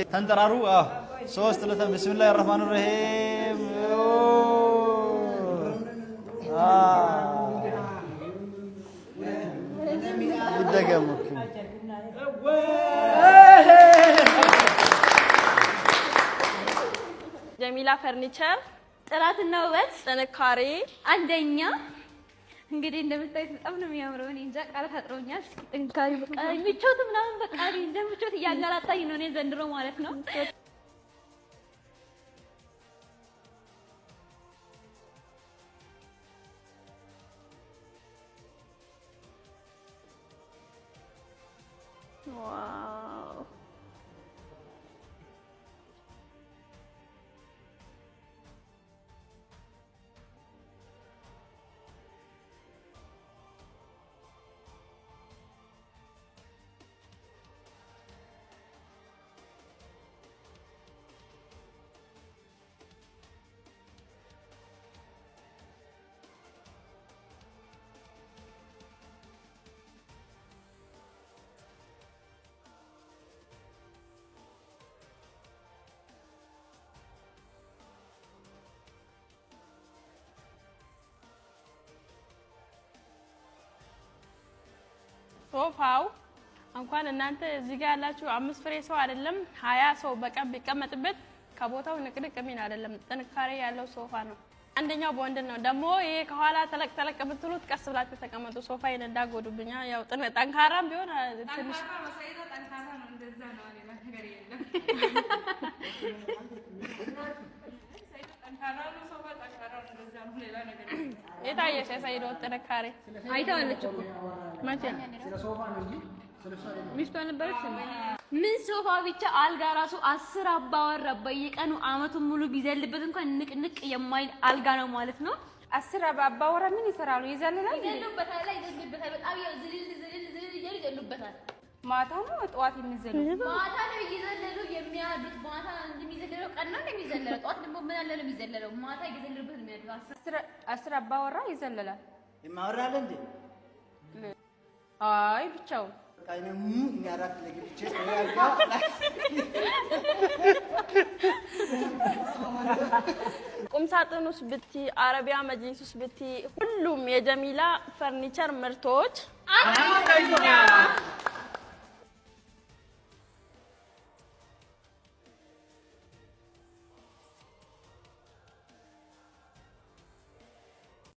تنترارو صوص ثلاثة بسم الله الرحمن الرحيم يدقمك جميلة فرنيتشر ጥራትና ውበት ጥንካሬ አንደኛ እንግዲህ እንደምታዩት በጣም ነው የሚያምረው እኔ እንጃ ቃላት አጥሮኛል ጥንካሬ በቃ ምቾት ምናምን በቃ እንደምቾት እያንገላታኝ ነው እኔ ዘንድሮ ማለት ነው ዋው ሶፋው እንኳን እናንተ እዚህ ጋር ያላችሁ 5 ፍሬ ሰው አይደለም 20 ሰው በቀን ቢቀመጥበት ከቦታው ንቅንቅ ምን አይደለም ጥንካሬ ያለው ሶፋ ነው አንደኛው ቦንድ ነው ደሞ ይሄ ከኋላ ተለቅ ብትሉት ቀስ ብላችሁ ተቀመጡ ሶፋዬን እንዳጎዱብኛ ያው ጠንካራም ቢሆን ትንሽ ጠንካራ ነው እንደዛ ነው ሌላ ነገር የለም ጠንካራ ነው ሶፋ ጠንካራ ነው እንደዛ ነው ሌላ ነገር የታየሽ ሳይዶ ጥንካሬ አይተዋለች እኮ ማቻ ሶፋ ነው እንጂ ሚስቱ ነበርሽ ምን ሶፋ ብቻ አልጋ ራሱ 10 አባወራ በየቀኑ አመቱን ሙሉ ቢዘልበት እንኳን ንቅንቅ የማይል አልጋ ነው ማለት ነው 10 አባወራ ምን ይሰራሉ ይዘልላል ይዘልበታል በጣም ዝልል ይዘልበታል ማታ ነው ጠዋት የሚዘለው ማታ ነው ይዘልሉ የሚያድሩት ማታ እንደሚዘልለው ቀን ነው የሚዘልለው ጠዋት ደግሞ ምን አለ ነው የሚዘልለው ማታ ይዘልሉበት ነው የሚያድሩ 10 አባወራ ይዘልላል ይማወራል እንዴ አይ ብቻው ካይነሙ ያራት ለግብቼ ያጋ ቁምሳጥኑስ ብቲ አረቢያ መጅሊሱስ ብቲ ሁሉም የጀሚላ ፈርኒቸር ምርቶች አንደኛ